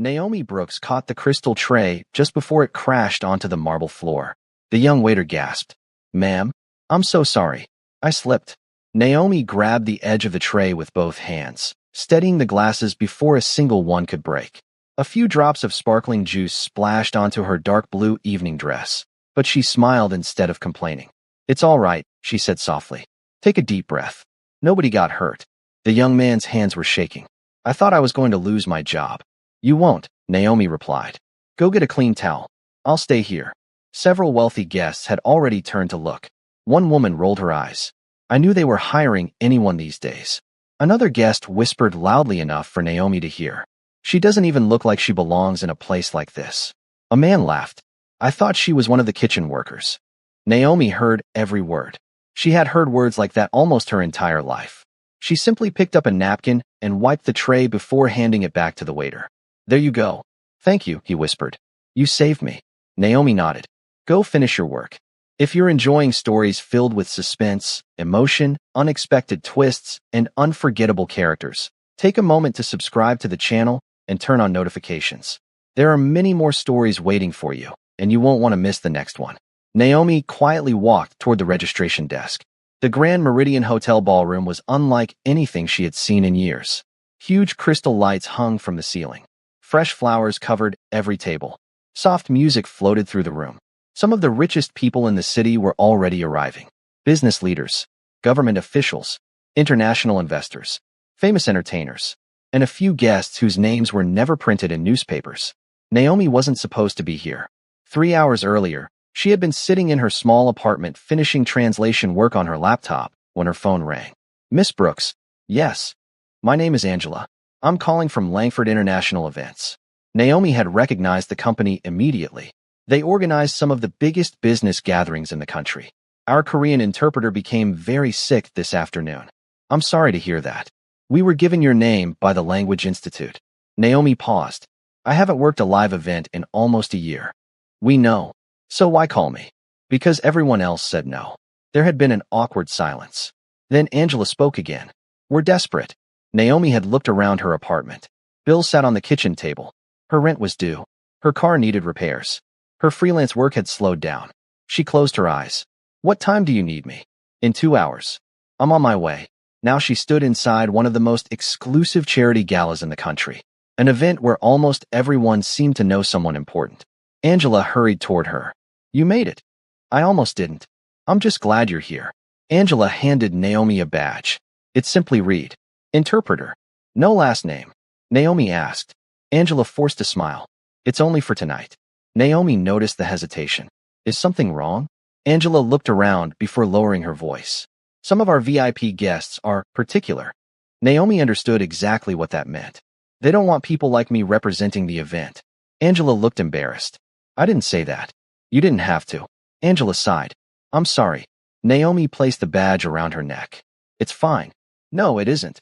Naomi Brooks caught the crystal tray just before it crashed onto the marble floor. The young waiter gasped. "Ma'am, I'm so sorry. I slipped." Naomi grabbed the edge of the tray with both hands, steadying the glasses before a single one could break. A few drops of sparkling juice splashed onto her dark blue evening dress, but she smiled instead of complaining. "It's all right," she said softly. "Take a deep breath. Nobody got hurt." The young man's hands were shaking. "I thought I was going to lose my job." "You won't," Naomi replied. "Go get a clean towel. I'll stay here." Several wealthy guests had already turned to look. One woman rolled her eyes. "I knew they were hiring anyone these days." Another guest whispered loudly enough for Naomi to hear. "She doesn't even look like she belongs in a place like this." A man laughed. "I thought she was one of the kitchen workers." Naomi heard every word. She had heard words like that almost her entire life. She simply picked up a napkin and wiped the tray before handing it back to the waiter. "There you go." "Thank you," he whispered. "You saved me." Naomi nodded. "Go finish your work." If you're enjoying stories filled with suspense, emotion, unexpected twists, and unforgettable characters, take a moment to subscribe to the channel and turn on notifications. There are many more stories waiting for you, and you won't want to miss the next one. Naomi quietly walked toward the registration desk. The Grand Meridian Hotel ballroom was unlike anything she had seen in years. Huge crystal lights hung from the ceiling. Fresh flowers covered every table. Soft music floated through the room. Some of the richest people in the city were already arriving. Business leaders, government officials, international investors, famous entertainers, and a few guests whose names were never printed in newspapers. Naomi wasn't supposed to be here. 3 hours earlier, she had been sitting in her small apartment finishing translation work on her laptop when her phone rang. "Miss Brooks." "Yes. My name is Angela. I'm calling from Langford International Events." Naomi had recognized the company immediately. They organized some of the biggest business gatherings in the country. "Our Korean interpreter became very sick this afternoon." "I'm sorry to hear that. We were given your name by the Language Institute." Naomi paused. "I haven't worked a live event in almost a year." "We know. So why call me?" "Because everyone else said no." There had been an awkward silence. Then Angela spoke again. "We're desperate." Naomi had looked around her apartment. Bills sat on the kitchen table. Her rent was due. Her car needed repairs. Her freelance work had slowed down. She closed her eyes. "What time do you need me?" "In 2 hours. I'm on my way." Now she stood inside one of the most exclusive charity galas in the country, an event where almost everyone seemed to know someone important. Angela hurried toward her. "You made it." "I almost didn't. I'm just glad you're here." Angela handed Naomi a badge. It simply read, "Interpreter." "No last name?" Naomi asked. Angela forced a smile. "It's only for tonight." Naomi noticed the hesitation. "Is something wrong?" Angela looked around before lowering her voice. "Some of our VIP guests are particular." Naomi understood exactly what that meant. "They don't want people like me representing the event." Angela looked embarrassed. "I didn't say that." "You didn't have to." Angela sighed. "I'm sorry." Naomi placed the badge around her neck. "It's fine." "No, it isn't."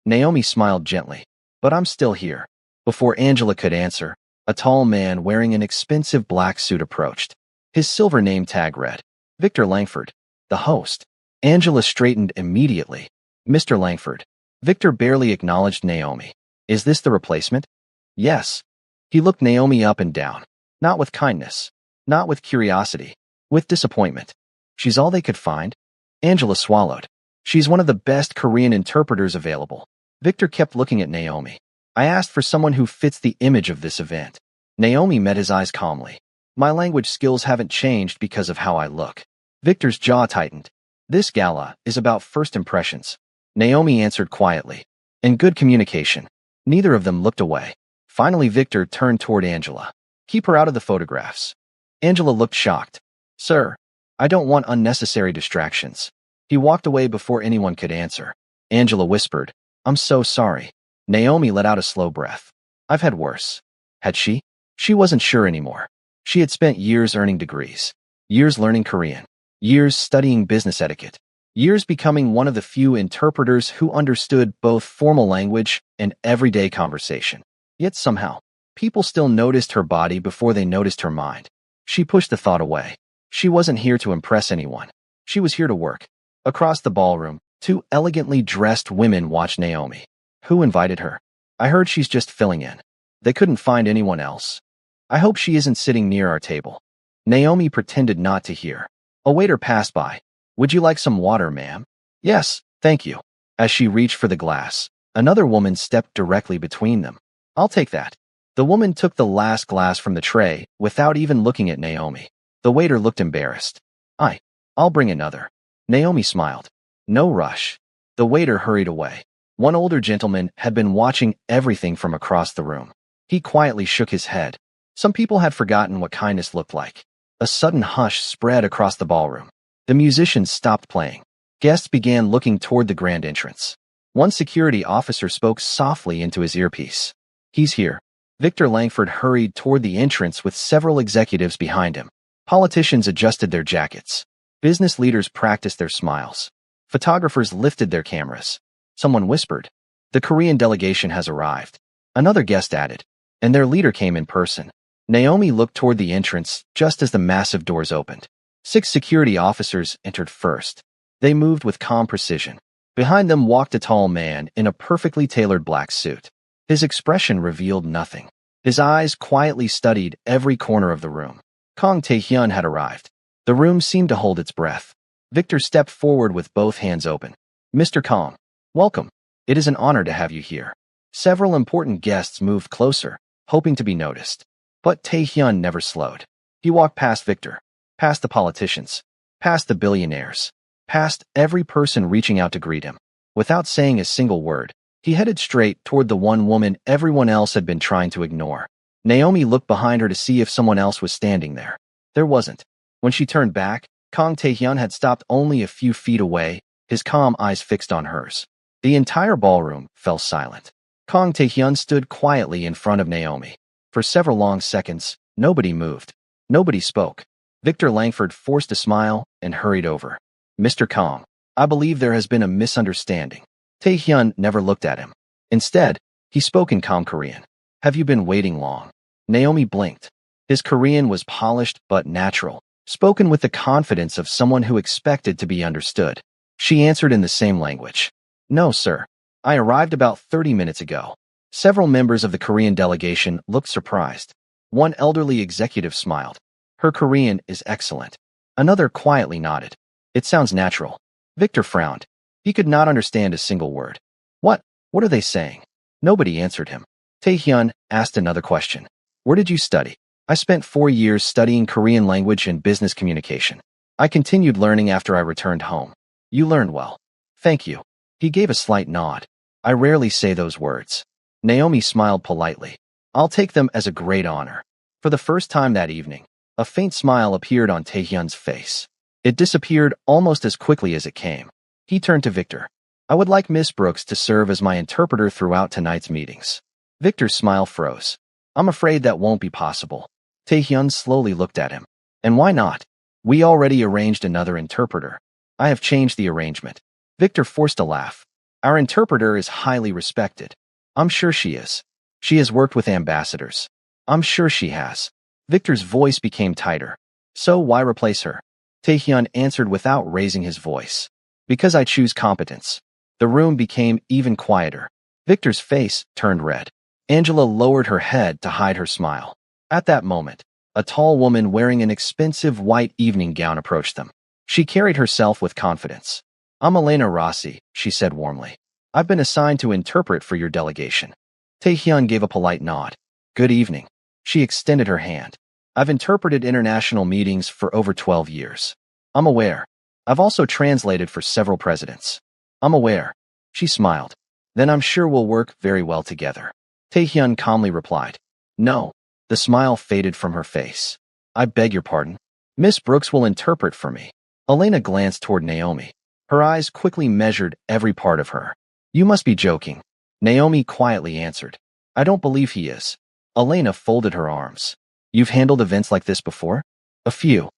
Naomi smiled gently. "But I'm still here." Before Angela could answer, a tall man wearing an expensive black suit approached. His silver name tag read, "Victor Langford, the host." Angela straightened immediately. "Mr. Langford." Victor barely acknowledged Naomi. "Is this the replacement?" "Yes." He looked Naomi up and down. Not with kindness. Not with curiosity. With disappointment. "She's all they could find?" Angela swallowed. "She's one of the best Korean interpreters available." Victor kept looking at Naomi. "I asked for someone who fits the image of this event." Naomi met his eyes calmly. "My language skills haven't changed because of how I look." Victor's jaw tightened. "This gala is about first impressions." Naomi answered quietly. "And good communication." Neither of them looked away. Finally, Victor turned toward Angela. "Keep her out of the photographs." Angela looked shocked. "Sir, I don't want unnecessary distractions." He walked away before anyone could answer. Angela whispered, "I'm so sorry." Naomi let out a slow breath. "I've had worse." Had she? She wasn't sure anymore. She had spent years earning degrees, years learning Korean, years studying business etiquette, years becoming one of the few interpreters who understood both formal language and everyday conversation. Yet somehow, people still noticed her body before they noticed her mind. She pushed the thought away. She wasn't here to impress anyone. She was here to work. Across the ballroom, 2 elegantly dressed women watched Naomi. "Who invited her?" "I heard she's just filling in." They couldn't find anyone else. I hope she isn't sitting near our table. Naomi pretended not to hear. A waiter passed by. Would you like some water, ma'am? Yes, thank you. As she reached for the glass, another woman stepped directly between them. I'll take that. The woman took the last glass from the tray without even looking at Naomi. The waiter looked embarrassed. I'll bring another. Naomi smiled. No rush. The waiter hurried away. One older gentleman had been watching everything from across the room. He quietly shook his head. Some people had forgotten what kindness looked like. A sudden hush spread across the ballroom. The musicians stopped playing. Guests began looking toward the grand entrance. One security officer spoke softly into his earpiece. He's here. Victor Langford hurried toward the entrance with several executives behind him. Politicians adjusted their jackets. Business leaders practiced their smiles. Photographers lifted their cameras. Someone whispered, "The Korean delegation has arrived." Another guest added, "And their leader came in person." Naomi looked toward the entrance just as the massive doors opened. 6 security officers entered first. They moved with calm precision. Behind them walked a tall man in a perfectly tailored black suit. His expression revealed nothing. His eyes quietly studied every corner of the room. Kang Tae-hyun had arrived. The room seemed to hold its breath. Victor stepped forward with both hands open. "Mr. Kang, welcome. It is an honor to have you here." Several important guests moved closer, hoping to be noticed. But Tae-hyun never slowed. He walked past Victor, past the politicians, past the billionaires, past every person reaching out to greet him. Without saying a single word, he headed straight toward the one woman everyone else had been trying to ignore. Naomi looked behind her to see if someone else was standing there. There wasn't. When she turned back, Kang Tae-hyun had stopped only a few feet away, his calm eyes fixed on hers. The entire ballroom fell silent. Kang Tae-hyun stood quietly in front of Naomi. For several long seconds, nobody moved. Nobody spoke. Victor Langford forced a smile and hurried over. "Mr. Kang, I believe there has been a misunderstanding." Tae-hyun never looked at him. Instead, he spoke in calm Korean. "Have you been waiting long?" Naomi blinked. His Korean was polished but natural, spoken with the confidence of someone who expected to be understood. She answered in the same language. "No, sir. I arrived about 30 minutes ago." Several members of the Korean delegation looked surprised. One elderly executive smiled. "Her Korean is excellent." Another quietly nodded. "It sounds natural." Victor frowned. He could not understand a single word. What are they saying?" Nobody answered him. Tae-hyun asked another question. "Where did you study?" "I spent 4 years studying Korean language and business communication. I continued learning after I returned home." "You learned well." "Thank you." He gave a slight nod. "I rarely say those words." Naomi smiled politely. "I'll take them as a great honor." For the first time that evening, a faint smile appeared on Tae-hyun's face. It disappeared almost as quickly as it came. He turned to Victor. "I would like Miss Brooks to serve as my interpreter throughout tonight's meetings." Victor's smile froze. "I'm afraid that won't be possible." Tae-hyun slowly looked at him. "And why not? We already arranged another interpreter." "I have changed the arrangement." Victor forced a laugh. "Our interpreter is highly respected." "I'm sure she is. She has worked with ambassadors." "I'm sure she has." Victor's voice became tighter. "So why replace her?" Tae-hyun answered without raising his voice. "Because I choose competence." The room became even quieter. Victor's face turned red. Angela lowered her head to hide her smile. At that moment, a tall woman wearing an expensive white evening gown approached them. She carried herself with confidence. "I'm Elena Rossi," she said warmly. "I've been assigned to interpret for your delegation." Tae-hyun gave a polite nod. "Good evening." She extended her hand. "I've interpreted international meetings for over 12 years. I'm aware. I've also translated for several presidents." "I'm aware." She smiled. "Then I'm sure we'll work very well together." Tae-hyun calmly replied. "No." The smile faded from her face. "I beg your pardon. Miss Brooks will interpret for me." Elena glanced toward Naomi. Her eyes quickly measured every part of her. "You must be joking." Naomi quietly answered. "I don't believe he is." Elena folded her arms. "You've handled events like this before?" A few.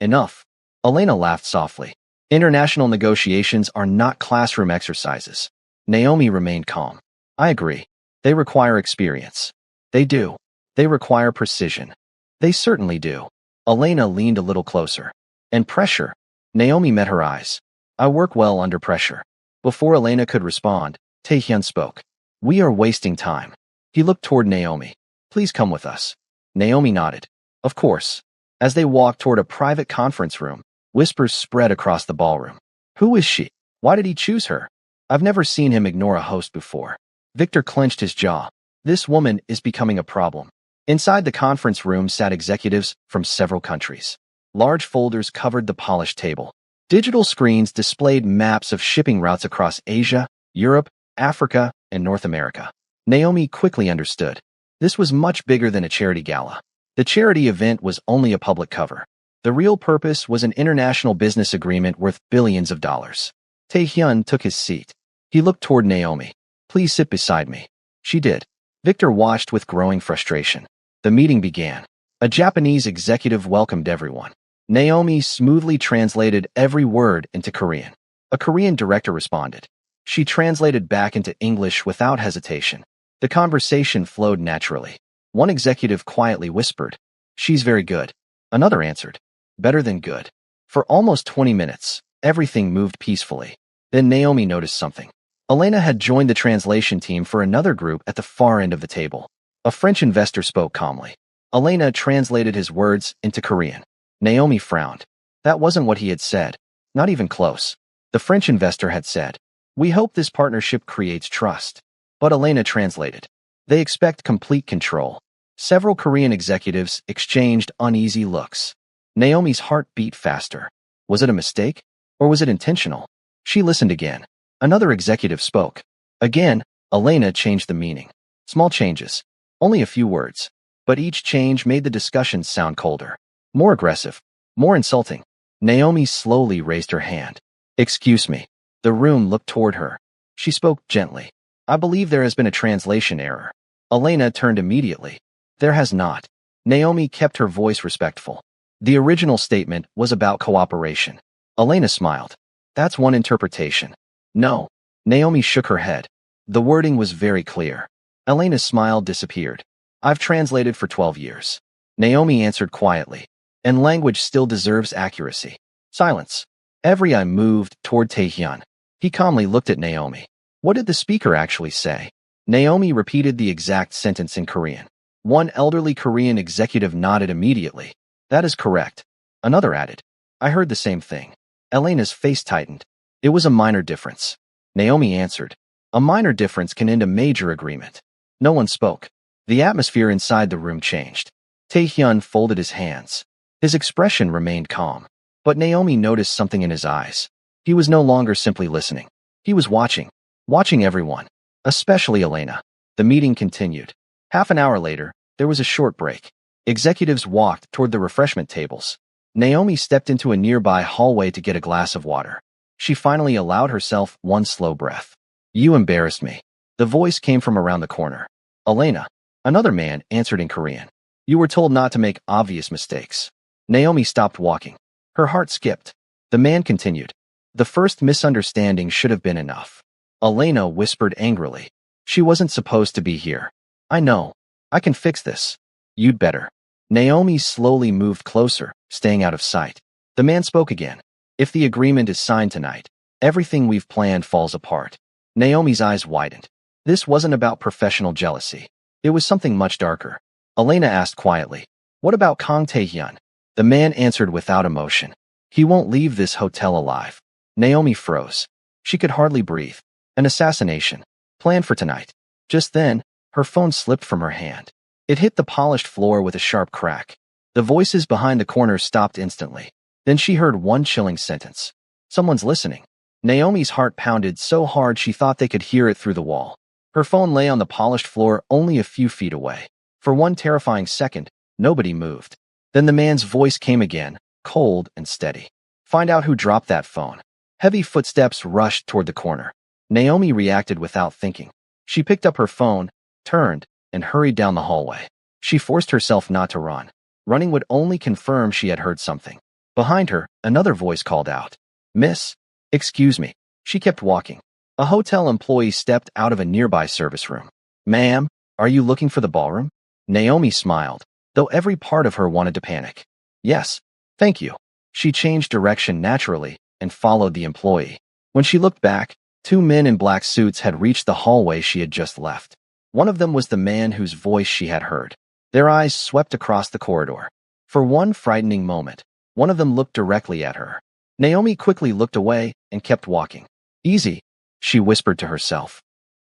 Enough." Elena laughed softly. "International negotiations are not classroom exercises." Naomi remained calm. "I agree. They require experience." "They do. They require precision." "They certainly do." Elena leaned a little closer. "And pressure." Naomi met her eyes. "I work well under pressure." Before Elena could respond, Tae-hyun spoke. "We are wasting time." He looked toward Naomi. Please come with us. Naomi nodded. Of course. As they walked toward a private conference room, whispers spread across the ballroom. Who is she? Why did he choose her? I've never seen him ignore a host before. Victor clenched his jaw. This woman is becoming a problem. Inside the conference room sat executives from several countries. Large folders covered the polished table. Digital screens displayed maps of shipping routes across Asia, Europe, Africa, and North America. Naomi quickly understood. This was much bigger than a charity gala. The charity event was only a public cover. The real purpose was an international business agreement worth billions of dollars. Taehyun took his seat. He looked toward Naomi. Please sit beside me. She did. Victor watched with growing frustration. The meeting began. A Japanese executive welcomed everyone. Naomi smoothly translated every word into Korean. A Korean director responded. She translated back into English without hesitation. The conversation flowed naturally. One executive quietly whispered, "She's very good." Another answered, "Better than good." For almost 20 minutes, everything moved peacefully. Then Naomi noticed something. Elena had joined the translation team for another group at the far end of the table. A French investor spoke calmly. Elena translated his words into Korean. Naomi frowned. That wasn't what he had said. Not even close. The French investor had said, "We hope this partnership creates trust." But Elena translated, "They expect complete control." Several Korean executives exchanged uneasy looks. Naomi's heart beat faster. Was it a mistake? Or was it intentional? She listened again. Another executive spoke. Again, Elena changed the meaning. Small changes. Only a few words. But each change made the discussion sound colder. More aggressive. More insulting. Naomi slowly raised her hand. "Excuse me." The room looked toward her. She spoke gently. "I believe there has been a translation error." Elena turned immediately. "There has not." Naomi kept her voice respectful. The original statement was about cooperation. Elena smiled. "That's one interpretation." "No." Naomi shook her head. The wording was very clear. Elena's smile disappeared. "I've translated for 12 years." Naomi answered quietly. "And language still deserves accuracy." Silence. Every eye moved toward Taehyun. He calmly looked at Naomi. What did the speaker actually say? Naomi repeated the exact sentence in Korean. One elderly Korean executive nodded immediately. "That is correct." Another added, "I heard the same thing." Elena's face tightened. "It was a minor difference." Naomi answered, "A minor difference can end a major agreement." No one spoke. The atmosphere inside the room changed. Taehyun folded his hands. His expression remained calm. But Naomi noticed something in his eyes. He was no longer simply listening. He was watching. Watching everyone. Especially Elena. The meeting continued. Half an hour later, there was a short break. Executives walked toward the refreshment tables. Naomi stepped into a nearby hallway to get a glass of water. She finally allowed herself one slow breath. "You embarrassed me." The voice came from around the corner. "Elena." Another man answered in Korean. "You were told not to make obvious mistakes." Naomi stopped walking. Her heart skipped. The man continued. "The first misunderstanding should have been enough." Elena whispered angrily. "She wasn't supposed to be here." "I know. I can fix this." "You'd better." Naomi slowly moved closer, staying out of sight. The man spoke again. "If the agreement is signed tonight, everything we've planned falls apart." Naomi's eyes widened. This wasn't about professional jealousy. It was something much darker. Elena asked quietly, "What about Kang Taehyun?" The man answered without emotion. "He won't leave this hotel alive." Naomi froze. She could hardly breathe. An assassination. Planned for tonight. Just then, her phone slipped from her hand. It hit the polished floor with a sharp crack. The voices behind the corner stopped instantly. Then she heard one chilling sentence. "Someone's listening." Naomi's heart pounded so hard she thought they could hear it through the wall. Her phone lay on the polished floor only a few feet away. For one terrifying second, nobody moved. Then the man's voice came again, cold and steady. "Find out who dropped that phone." Heavy footsteps rushed toward the corner. Naomi reacted without thinking. She picked up her phone, turned, and hurried down the hallway. She forced herself not to run. Running would only confirm she had heard something. Behind her, another voice called out, "Miss?" "Excuse me." She kept walking. A hotel employee stepped out of a nearby service room. "Ma'am, are you looking for the ballroom?" Naomi smiled, though every part of her wanted to panic. "Yes, thank you." She changed direction naturally and followed the employee. When she looked back, two men in black suits had reached the hallway she had just left. One of them was the man whose voice she had heard. Their eyes swept across the corridor. For one frightening moment, one of them looked directly at her. Naomi quickly looked away and kept walking. Easy, she whispered to herself.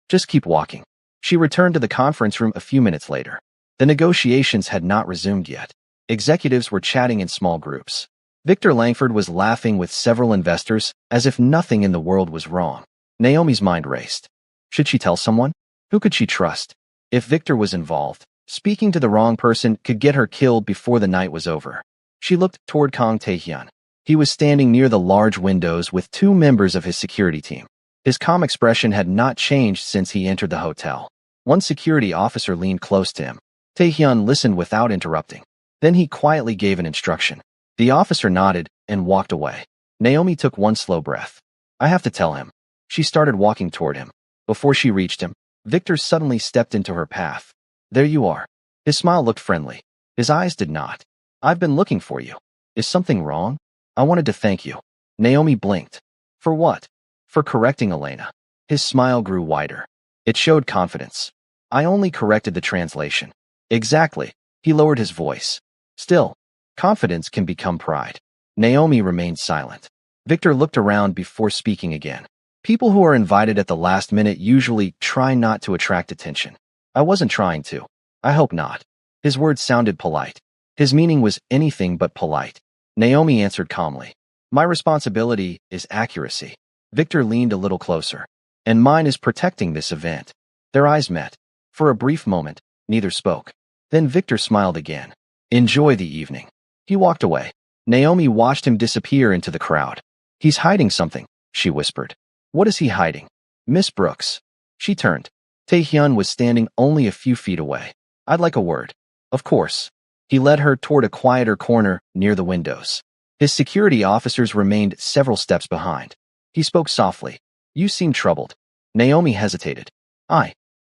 Just keep walking. She returned to the conference room a few minutes later. The negotiations had not resumed yet. Executives were chatting in small groups. Victor Langford was laughing with several investors as if nothing in the world was wrong. Naomi's mind raced. Should she tell someone? Who could she trust? If Victor was involved, speaking to the wrong person could get her killed before the night was over. She looked toward Kang Taehyun. He was standing near the large windows with two members of his security team. His calm expression had not changed since he entered the hotel. One security officer leaned close to him. Taehyun listened without interrupting. Then he quietly gave an instruction. The officer nodded and walked away. Naomi took one slow breath. I have to tell him. She started walking toward him. Before she reached him, Victor suddenly stepped into her path. There you are. His smile looked friendly. His eyes did not. I've been looking for you. Is something wrong? I wanted to thank you. Naomi blinked. For what? For correcting Elena. His smile grew wider. It showed confidence. I only corrected the translation. Exactly. He lowered his voice. Still, confidence can become pride. Naomi remained silent. Victor looked around before speaking again. People who are invited at the last minute usually try not to attract attention. I wasn't trying to. I hope not. His words sounded polite. His meaning was anything but polite. Naomi answered calmly. My responsibility is accuracy. Victor leaned a little closer. And mine is protecting this event. Their eyes met. For a brief moment, neither spoke. Then Victor smiled again. Enjoy the evening. He walked away. Naomi watched him disappear into the crowd. He's hiding something, she whispered. What is he hiding? Miss Brooks. She turned. Taehyun was standing only a few feet away. I'd like a word. Of course. He led her toward a quieter corner near the windows. His security officers remained several steps behind. He spoke softly. You seem troubled. Naomi hesitated.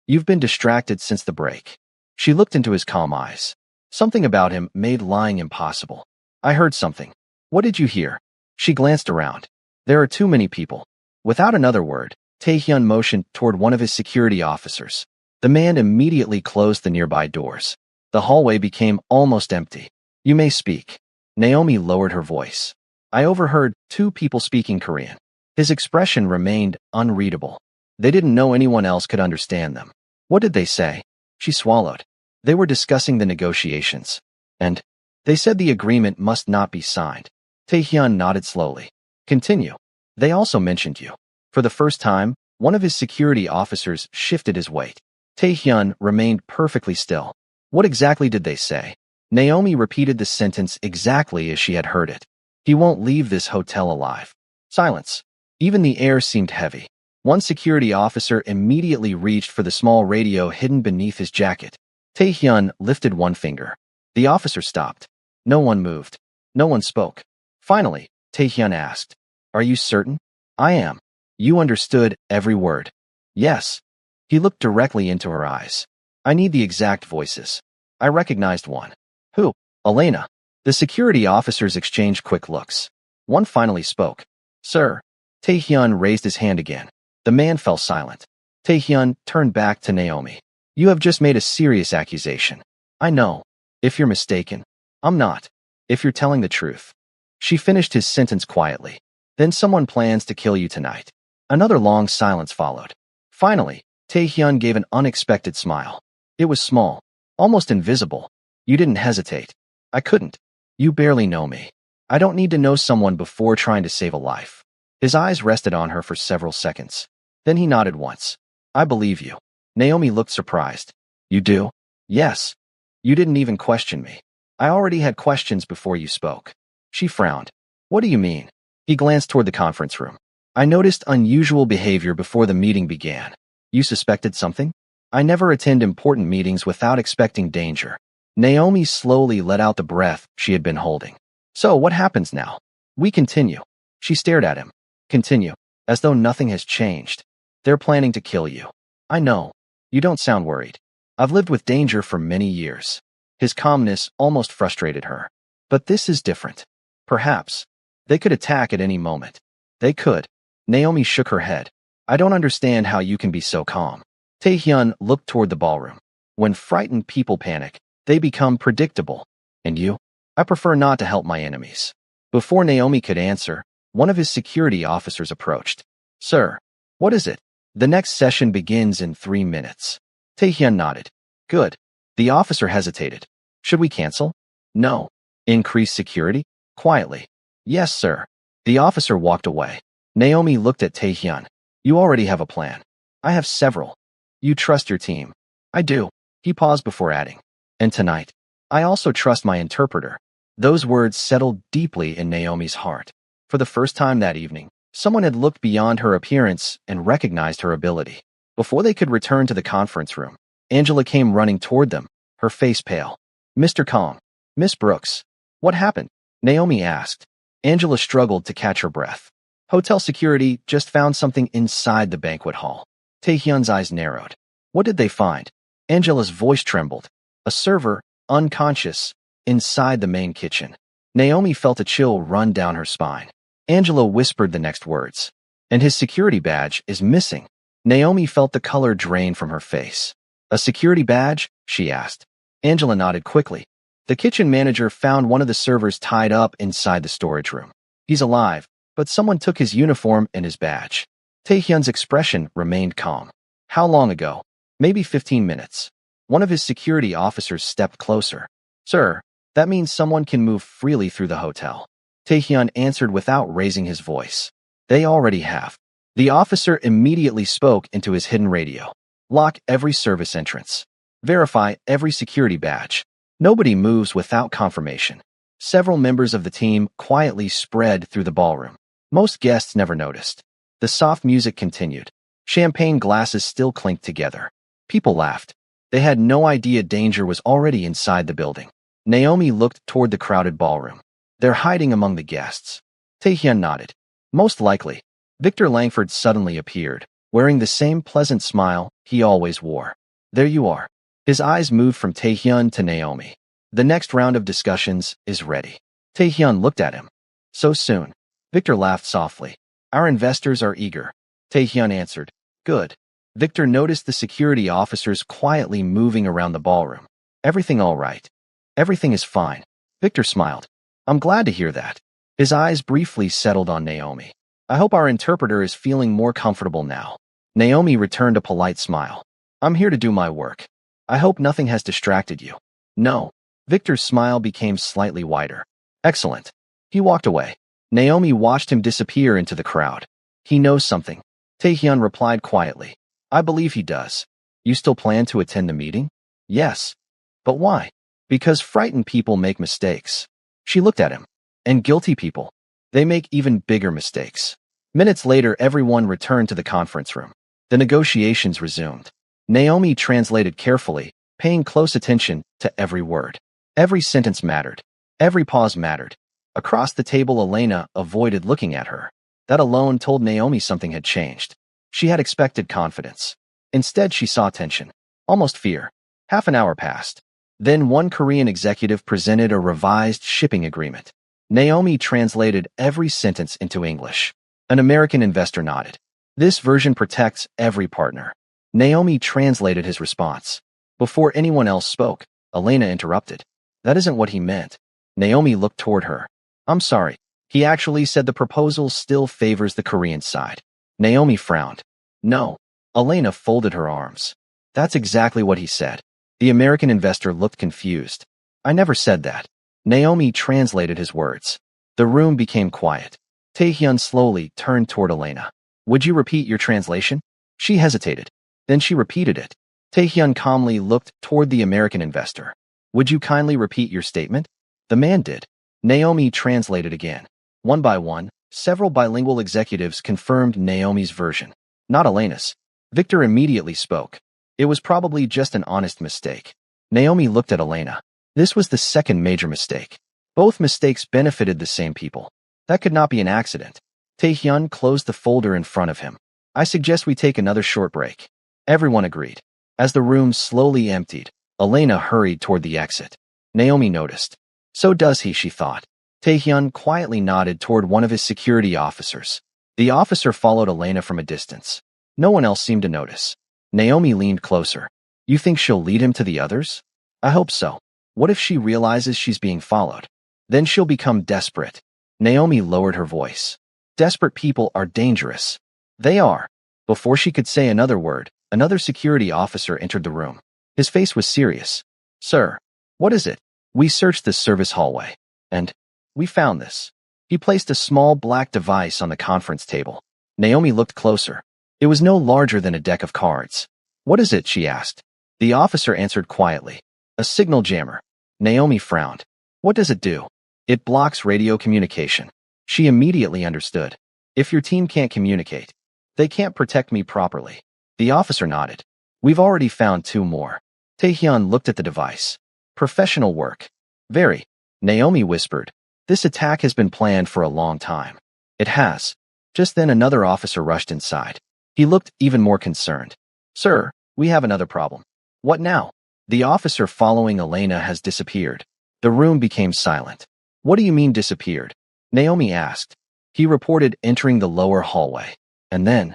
You've been distracted since the break. She looked into his calm eyes. Something about him made lying impossible. I heard something. What did you hear? She glanced around. There are too many people. Without another word, Taehyun motioned toward one of his security officers. The man immediately closed the nearby doors. The hallway became almost empty. You may speak. Naomi lowered her voice. I overheard two people speaking Korean. His expression remained unreadable. They didn't know anyone else could understand them. What did they say? She swallowed. They were discussing the negotiations. And they said the agreement must not be signed. Taehyun nodded slowly. Continue. They also mentioned you. For the first time, one of his security officers shifted his weight. Taehyun remained perfectly still. What exactly did they say? Naomi repeated the sentence exactly as she had heard it. He won't leave this hotel alive. Silence. Even the air seemed heavy. One security officer immediately reached for the small radio hidden beneath his jacket. Taehyun lifted one finger. The officer stopped. No one moved. No one spoke. Finally, Taehyun asked, Are you certain? I am. You understood every word. Yes. He looked directly into her eyes. I need the exact voices. I recognized one. Who? Elena. The security officers exchanged quick looks. One finally spoke. Sir. Taehyun raised his hand again. The man fell silent. Taehyun turned back to Naomi. You have just made a serious accusation. I know. If you're mistaken. I'm not. If you're telling the truth. She finished his sentence quietly. Then someone plans to kill you tonight. Another long silence followed. Finally, Taehyun gave an unexpected smile. It was small, almost invisible. You didn't hesitate. I couldn't. You barely know me. I don't need to know someone before trying to save a life. His eyes rested on her for several seconds. Then he nodded once. I believe you. Naomi looked surprised. You do? Yes. You didn't even question me. I already had questions before you spoke. She frowned. What do you mean? He glanced toward the conference room. I noticed unusual behavior before the meeting began. You suspected something? I never attend important meetings without expecting danger. Naomi slowly let out the breath she had been holding. So what happens now? We continue. She stared at him. Continue. As though nothing has changed. They're planning to kill you. I know. You don't sound worried. I've lived with danger for many years. His calmness almost frustrated her. But this is different. Perhaps. They could attack at any moment. They could. Naomi shook her head. I don't understand how you can be so calm. Taehyun looked toward the ballroom. When frightened people panic, they become predictable. And you? I prefer not to help my enemies. Before Naomi could answer, one of his security officers approached. Sir, what is it? The next session begins in 3 minutes. Taehyun nodded. Good. The officer hesitated. Should we cancel? No. Increase security? Quietly. Yes, sir. The officer walked away. Naomi looked at Taehyun. You already have a plan. I have several. You trust your team. I do. He paused before adding. And tonight, I also trust my interpreter. Those words settled deeply in Naomi's heart. For the first time that evening, someone had looked beyond her appearance and recognized her ability. Before they could return to the conference room, Angela came running toward them, her face pale. Mr. Kong. Miss Brooks. What happened? Naomi asked. Angela struggled to catch her breath. Hotel security just found something inside the banquet hall. Taehyun's eyes narrowed. What did they find? Angela's voice trembled. A server, unconscious, inside the main kitchen. Naomi felt a chill run down her spine. Angela whispered the next words. And his security badge is missing. Naomi felt the color drain from her face. A security badge? She asked. Angela nodded quickly. The kitchen manager found one of the servers tied up inside the storage room. He's alive, but someone took his uniform and his badge. Taehyun's expression remained calm. How long ago? Maybe 15 minutes. One of his security officers stepped closer. Sir, that means someone can move freely through the hotel. Taehyun answered without raising his voice. They already have. The officer immediately spoke into his hidden radio. Lock every service entrance. Verify every security badge. Nobody moves without confirmation. Several members of the team quietly spread through the ballroom. Most guests never noticed. The soft music continued. Champagne glasses still clinked together. People laughed. They had no idea danger was already inside the building. Naomi looked toward the crowded ballroom. They're hiding among the guests. Taehyun nodded. Most likely. Victor Langford suddenly appeared, wearing the same pleasant smile he always wore. There you are. His eyes moved from Taehyun to Naomi. The next round of discussions is ready. Taehyun looked at him. So soon. Victor laughed softly. Our investors are eager. Taehyun answered. Good. Victor noticed the security officers quietly moving around the ballroom. Everything all right? Everything is fine. Victor smiled. I'm glad to hear that. His eyes briefly settled on Naomi. I hope our interpreter is feeling more comfortable now. Naomi returned a polite smile. I'm here to do my work. I hope nothing has distracted you. No. Victor's smile became slightly wider. Excellent. He walked away. Naomi watched him disappear into the crowd. He knows something. Taehyun replied quietly. I believe he does. You still plan to attend the meeting? Yes. But why? Because frightened people make mistakes. She looked at him. And guilty people. They make even bigger mistakes. Minutes later, everyone returned to the conference room. The negotiations resumed. Naomi translated carefully, paying close attention to every word. Every sentence mattered. Every pause mattered. Across the table, Elena avoided looking at her. That alone told Naomi something had changed. She had expected confidence. Instead, she saw tension. Almost fear. Half an hour passed. Then one Korean executive presented a revised shipping agreement. Naomi translated every sentence into English. An American investor nodded. This version protects every partner. Naomi translated his response. Before anyone else spoke, Elena interrupted. That isn't what he meant. Naomi looked toward her. I'm sorry. He actually said the proposal still favors the Korean side. Naomi frowned. No. Elena folded her arms. That's exactly what he said. The American investor looked confused. I never said that. Naomi translated his words. The room became quiet. Taehyun slowly turned toward Elena. Would you repeat your translation? She hesitated. Then she repeated it. Taehyun calmly looked toward the American investor. Would you kindly repeat your statement? The man did. Naomi translated again. One by one, several bilingual executives confirmed Naomi's version. Not Elena's. Victor immediately spoke. It was probably just an honest mistake. Naomi looked at Elena. This was the second major mistake. Both mistakes benefited the same people. That could not be an accident. Taehyun closed the folder in front of him. I suggest we take another short break. Everyone agreed. As the room slowly emptied, Elena hurried toward the exit. Naomi noticed. So does he, she thought. Taehyun quietly nodded toward one of his security officers. The officer followed Elena from a distance. No one else seemed to notice. Naomi leaned closer. You think she'll lead him to the others? I hope so. What if she realizes she's being followed? Then she'll become desperate. Naomi lowered her voice. Desperate people are dangerous. They are. Before she could say another word, another security officer entered the room. His face was serious. Sir, what is it? We searched this service hallway. And we found this. He placed a small black device on the conference table. Naomi looked closer. It was no larger than a deck of cards. What is it? She asked. The officer answered quietly. A signal jammer. Naomi frowned. What does it do? It blocks radio communication. She immediately understood. If your team can't communicate, they can't protect me properly. The officer nodded. We've already found 2 more. Taehyun looked at the device. Professional work. Very. Naomi whispered. This attack has been planned for a long time. It has. Just then another officer rushed inside. He looked even more concerned. Sir, we have another problem. What now? The officer following Elena has disappeared. The room became silent. What do you mean disappeared? Naomi asked. He reported entering the lower hallway. And then,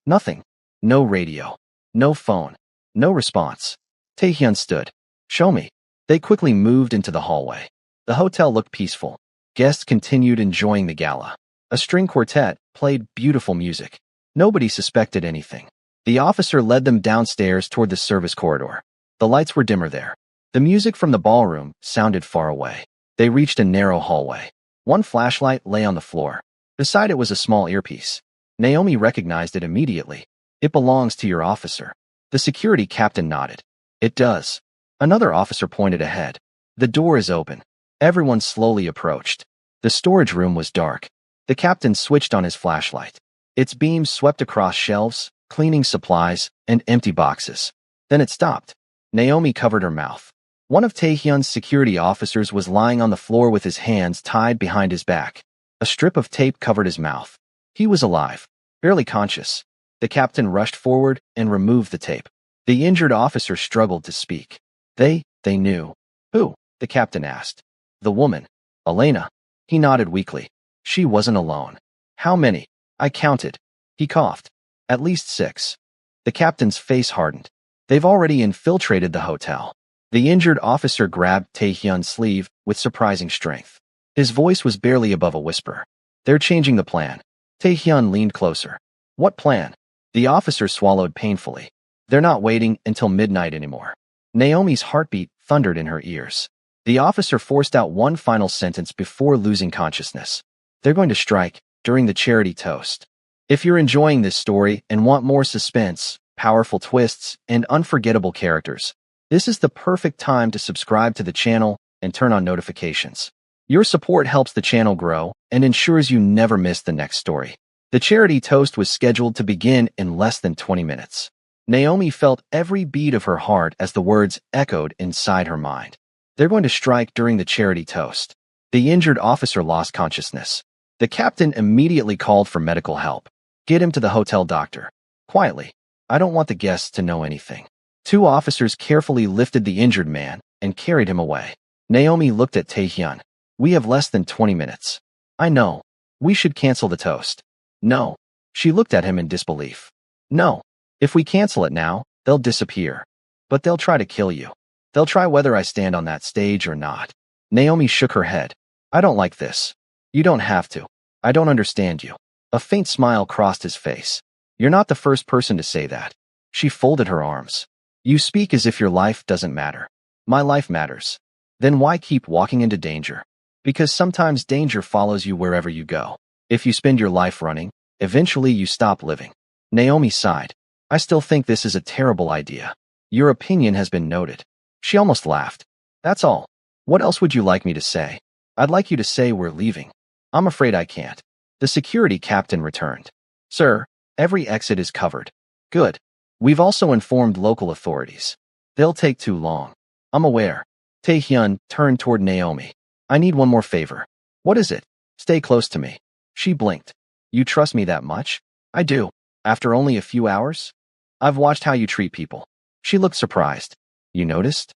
nothing. No radio. No phone. No response. Taehyun stood. Show me. They quickly moved into the hallway. The hotel looked peaceful. Guests continued enjoying the gala. A string quartet played beautiful music. Nobody suspected anything. The officer led them downstairs toward the service corridor. The lights were dimmer there. The music from the ballroom sounded far away. They reached a narrow hallway. One flashlight lay on the floor. Beside it was a small earpiece. Naomi recognized it immediately. It belongs to your officer. The security captain nodded. It does. Another officer pointed ahead. The door is open. Everyone slowly approached. The storage room was dark. The captain switched on his flashlight. Its beams swept across shelves, cleaning supplies, and empty boxes. Then it stopped. Naomi covered her mouth. One of Taehyun's security officers was lying on the floor with his hands tied behind his back. A strip of tape covered his mouth. He was alive, barely conscious. The captain rushed forward and removed the tape. The injured officer struggled to speak. They knew. Who? The captain asked. The woman. Elena. He nodded weakly. She wasn't alone. How many? I counted. He coughed. At least 6. The captain's face hardened. They've already infiltrated the hotel. The injured officer grabbed Taehyun's sleeve with surprising strength. His voice was barely above a whisper. They're changing the plan. Taehyun leaned closer. What plan? The officer swallowed painfully. They're not waiting until midnight anymore. Naomi's heartbeat thundered in her ears. The officer forced out one final sentence before losing consciousness. They're going to strike during the charity toast. If you're enjoying this story and want more suspense, powerful twists, and unforgettable characters, this is the perfect time to subscribe to the channel and turn on notifications. Your support helps the channel grow and ensures you never miss the next story. The charity toast was scheduled to begin in less than 20 minutes. Naomi felt every beat of her heart as the words echoed inside her mind. They're going to strike during the charity toast. The injured officer lost consciousness. The captain immediately called for medical help. Get him to the hotel doctor. Quietly. I don't want the guests to know anything. 2 officers carefully lifted the injured man and carried him away. Naomi looked at Taehyun. We have less than 20 minutes. I know. We should cancel the toast. No. She looked at him in disbelief. No. If we cancel it now, they'll disappear. But they'll try to kill you. They'll try whether I stand on that stage or not. Naomi shook her head. I don't like this. You don't have to. I don't understand you. A faint smile crossed his face. You're not the first person to say that. She folded her arms. You speak as if your life doesn't matter. My life matters. Then why keep walking into danger? Because sometimes danger follows you wherever you go. If you spend your life running, eventually you stop living. Naomi sighed. I still think this is a terrible idea. Your opinion has been noted. She almost laughed. That's all. What else would you like me to say? I'd like you to say we're leaving. I'm afraid I can't. The security captain returned. Sir, every exit is covered. Good. We've also informed local authorities. They'll take too long. I'm aware. Taehyun turned toward Naomi. I need one more favor. What is it? Stay close to me. She blinked. You trust me that much? I do. After only a few hours? I've watched how you treat people. She looked surprised. You noticed?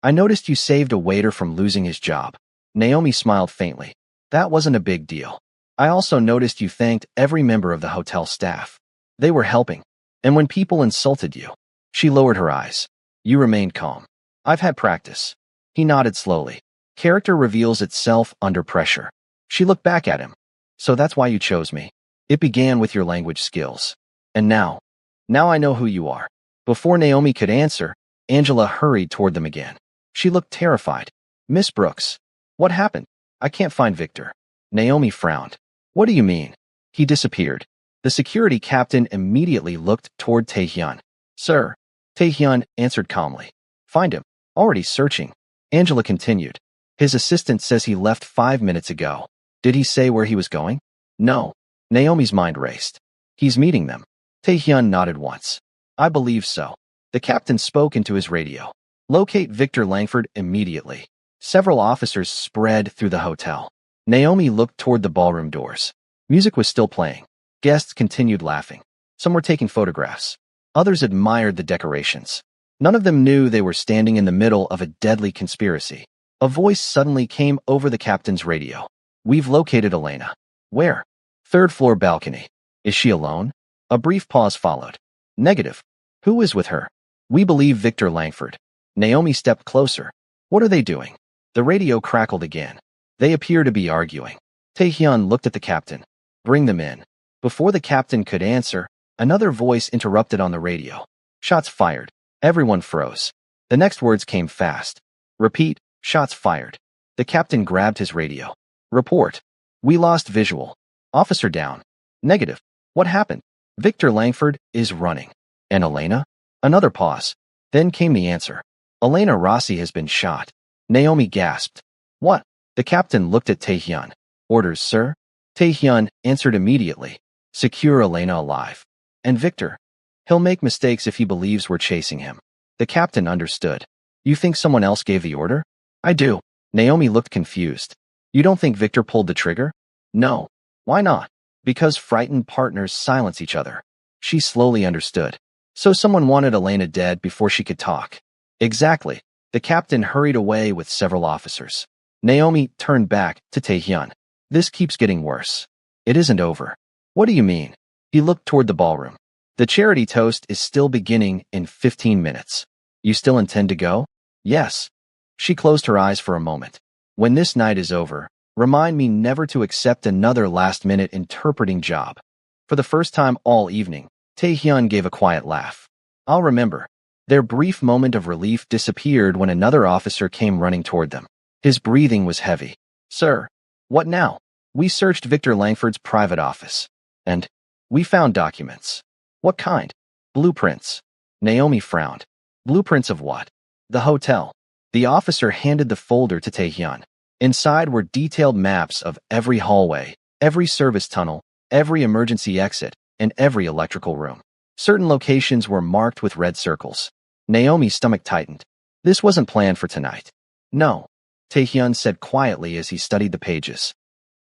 I noticed you saved a waiter from losing his job. Naomi smiled faintly. That wasn't a big deal. I also noticed you thanked every member of the hotel staff. They were helping. And when people insulted you, She lowered her eyes. You remained calm. I've had practice. He nodded slowly. Character reveals itself under pressure. She looked back at him. So that's why you chose me. It began with your language skills. And now I know who you are. Before Naomi could answer, Angela hurried toward them again. She looked terrified. Miss Brooks. What happened? I can't find Victor. Naomi frowned. What do you mean? He disappeared. The security captain immediately looked toward Taehyun. Sir. Taehyun answered calmly. Find him. Already searching. Angela continued. His assistant says he left 5 minutes ago. Did he say where he was going? No. Naomi's mind raced. He's meeting them. Taehyun nodded once. I believe so. The captain spoke into his radio. Locate Victor Langford immediately. Several officers spread through the hotel. Naomi looked toward the ballroom doors. Music was still playing. Guests continued laughing. Some were taking photographs. Others admired the decorations. None of them knew they were standing in the middle of a deadly conspiracy. A voice suddenly came over the captain's radio. We've located Elena. Where? Third floor balcony. Is she alone? A brief pause followed. Negative. Who is with her? We believe Victor Langford. Naomi stepped closer. What are they doing? The radio crackled again. They appear to be arguing. Taehyun looked at the captain. Bring them in. Before the captain could answer, another voice interrupted on the radio. Shots fired. Everyone froze. The next words came fast. Repeat, shots fired. The captain grabbed his radio. Report. We lost visual. Officer down. Negative. What happened? Victor Langford is running. And Elena? Another pause. Then came the answer. Elena Rossi has been shot. Naomi gasped. What? The captain looked at Taehyun. Orders, sir? Taehyun answered immediately. Secure Elena alive. And Victor? He'll make mistakes if he believes we're chasing him. The captain understood. You think someone else gave the order? I do. Naomi looked confused. You don't think Victor pulled the trigger? No. Why not? Because frightened partners silence each other. She slowly understood. So someone wanted Elena dead before she could talk. Exactly. The captain hurried away with several officers. Naomi turned back to Taehyun. This keeps getting worse. It isn't over. What do you mean? He looked toward the ballroom. The charity toast is still beginning in 15 minutes. You still intend to go? Yes. She closed her eyes for a moment. When this night is over, remind me never to accept another last-minute interpreting job. For the first time all evening, Taehyun gave a quiet laugh. I'll remember. Their brief moment of relief disappeared when another officer came running toward them. His breathing was heavy. Sir, what now? We searched Victor Langford's private office. And we found documents. What kind? Blueprints. Naomi frowned. Blueprints of what? The hotel. The officer handed the folder to Taehyun. Inside were detailed maps of every hallway, every service tunnel, every emergency exit, and every electrical room. Certain locations were marked with red circles. Naomi's stomach tightened. This wasn't planned for tonight. No, Taehyun said quietly as he studied the pages.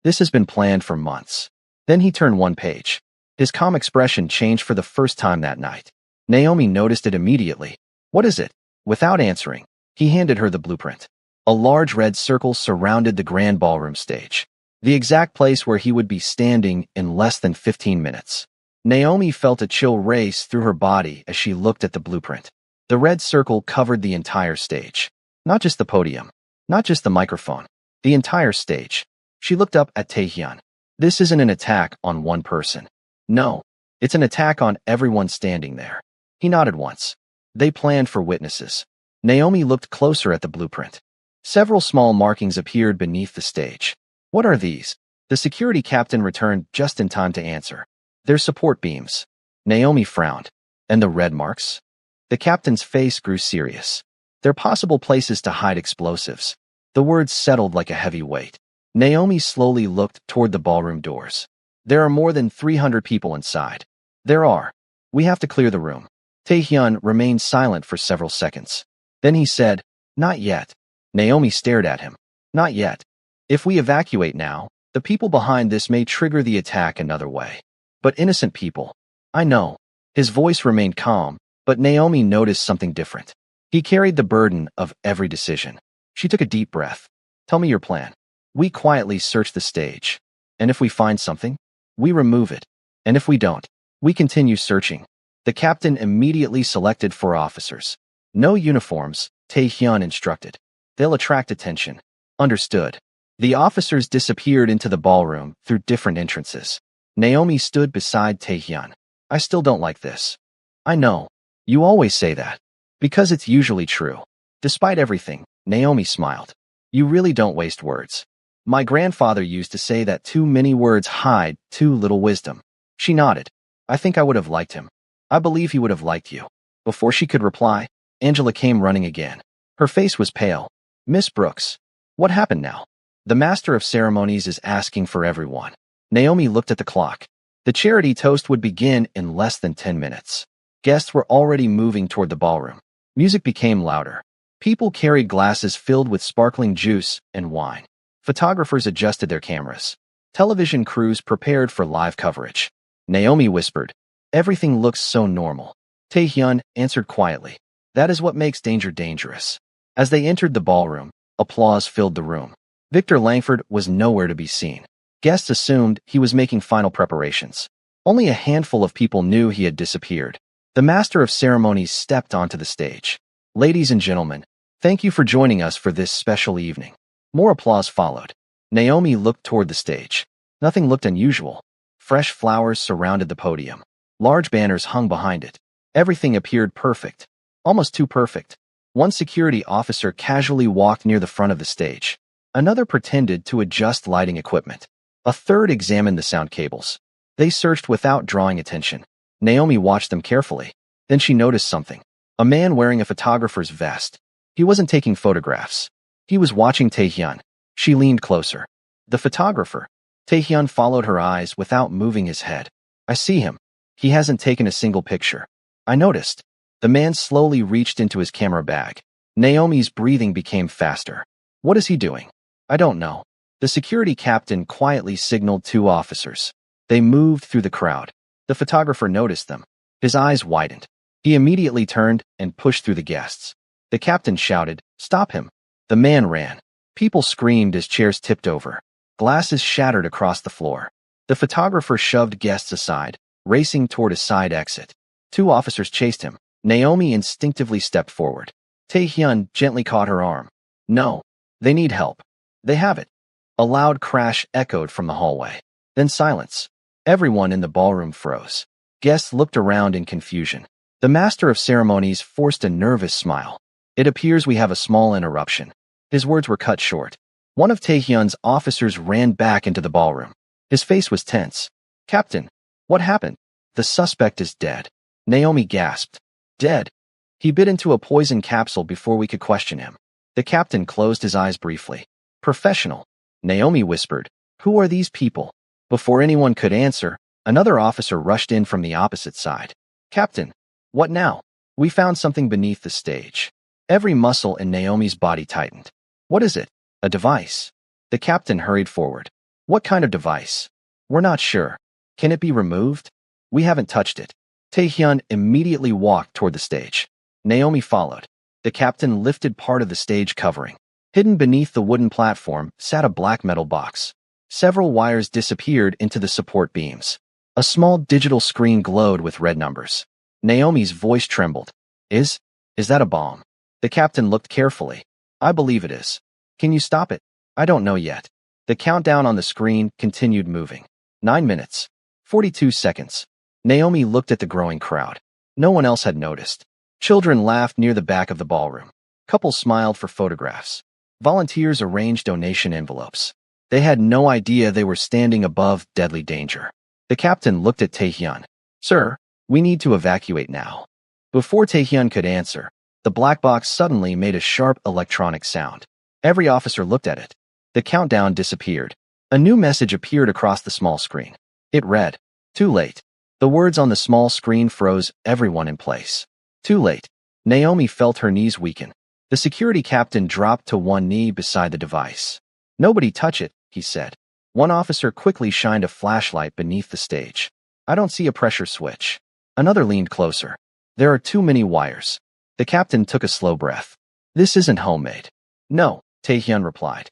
This has been planned for months. Then he turned one page. His calm expression changed for the first time that night. Naomi noticed it immediately. What is it? Without answering, he handed her the blueprint. A large red circle surrounded the grand ballroom stage, the exact place where he would be standing in less than 15 minutes. Naomi felt a chill race through her body as she looked at the blueprint. The red circle covered the entire stage. Not just the podium, not just the microphone, the entire stage. She looked up at Taehyun. This isn't an attack on one person. No, it's an attack on everyone standing there. He nodded once. They planned for witnesses. Naomi looked closer at the blueprint. Several small markings appeared beneath the stage. What are these? The security captain returned just in time to answer. They're support beams. Naomi frowned. And the red marks? The captain's face grew serious. They're possible places to hide explosives. The words settled like a heavy weight. Naomi slowly looked toward the ballroom doors. There are more than 300 people inside. There are. We have to clear the room. Taehyun remained silent for several seconds. Then he said, Not yet. Naomi stared at him. Not yet. If we evacuate now, the people behind this may trigger the attack another way. But innocent people. I know. His voice remained calm, but Naomi noticed something different. He carried the burden of every decision. She took a deep breath. Tell me your plan. We quietly search the stage. And if we find something, we remove it. And if we don't, we continue searching. The captain immediately selected 4 officers. No uniforms, Tae-hyun instructed. They'll attract attention. Understood. The officers disappeared into the ballroom through different entrances. Naomi stood beside Tae-hyun. I still don't like this. I know. You always say that. Because it's usually true. Despite everything, Naomi smiled. You really don't waste words. My grandfather used to say that too many words hide too little wisdom. She nodded. I think I would have liked him. I believe he would have liked you. Before she could reply, Angela came running again. Her face was pale. Miss Brooks. What happened now? The master of ceremonies is asking for everyone. Naomi looked at the clock. The charity toast would begin in less than 10 minutes. Guests were already moving toward the ballroom. Music became louder. People carried glasses filled with sparkling juice and wine. Photographers adjusted their cameras. Television crews prepared for live coverage. Naomi whispered, "Everything looks so normal." Tae-hyun answered quietly, "That is what makes danger dangerous." As they entered the ballroom, applause filled the room. Victor Langford was nowhere to be seen. Guests assumed he was making final preparations. Only a handful of people knew he had disappeared. The master of ceremonies stepped onto the stage. "Ladies and gentlemen, thank you for joining us for this special evening." More applause followed. Naomi looked toward the stage. Nothing looked unusual. Fresh flowers surrounded the podium. Large banners hung behind it. Everything appeared perfect. Almost too perfect. One security officer casually walked near the front of the stage. Another pretended to adjust lighting equipment. A third examined the sound cables. They searched without drawing attention. Naomi watched them carefully. Then she noticed something. A man wearing a photographer's vest. He wasn't taking photographs. He was watching Tae-hyun. She leaned closer. The photographer. Tae-hyun followed her eyes without moving his head. "I see him. He hasn't taken a single picture." I noticed. The man slowly reached into his camera bag. Naomi's breathing became faster. "What is he doing?" "I don't know." The security captain quietly signaled 2 officers. They moved through the crowd. The photographer noticed them. His eyes widened. He immediately turned and pushed through the guests. The captain shouted, "Stop him." The man ran. People screamed as chairs tipped over. Glasses shattered across the floor. The photographer shoved guests aside, racing toward a side exit. 2 officers chased him. Naomi instinctively stepped forward. Tae-hyun gently caught her arm. "No. They need help." "They have it." A loud crash echoed from the hallway. Then silence. Everyone in the ballroom froze. Guests looked around in confusion. The master of ceremonies forced a nervous smile. "It appears we have a small interruption." His words were cut short. One of Tae-hyun's officers ran back into the ballroom. His face was tense. "Captain, what happened?" "The suspect is dead." Naomi gasped. "Dead?" "He bit into a poison capsule before we could question him." The captain closed his eyes briefly. "Professional." Naomi whispered, "Who are these people?" Before anyone could answer, another officer rushed in from the opposite side. "Captain, what now?" "We found something beneath the stage." Every muscle in Naomi's body tightened. "What is it?" "A device." The captain hurried forward. "What kind of device?" "We're not sure." "Can it be removed?" "We haven't touched it." Tae-hyun immediately walked toward the stage. Naomi followed. The captain lifted part of the stage covering. Hidden beneath the wooden platform sat a black metal box. Several wires disappeared into the support beams. A small digital screen glowed with red numbers. Naomi's voice trembled. Is that a bomb?" The captain looked carefully. "I believe it is." "Can you stop it?" "I don't know yet." The countdown on the screen continued moving. 9 minutes. 42 seconds. Naomi looked at the growing crowd. No one else had noticed. Children laughed near the back of the ballroom. Couples smiled for photographs. Volunteers arranged donation envelopes. They had no idea they were standing above deadly danger. The captain looked at Tae-hyun. "Sir, we need to evacuate now." Before Tae-hyun could answer, the black box suddenly made a sharp electronic sound. Every officer looked at it. The countdown disappeared. A new message appeared across the small screen. It read, "Too late." The words on the small screen froze everyone in place. Too late. Naomi felt her knees weaken. The security captain dropped to one knee beside the device. "Nobody touch it," he said. One officer quickly shined a flashlight beneath the stage. "I don't see a pressure switch." Another leaned closer. "There are too many wires." The captain took a slow breath. "This isn't homemade." "No," Tae-hyun replied.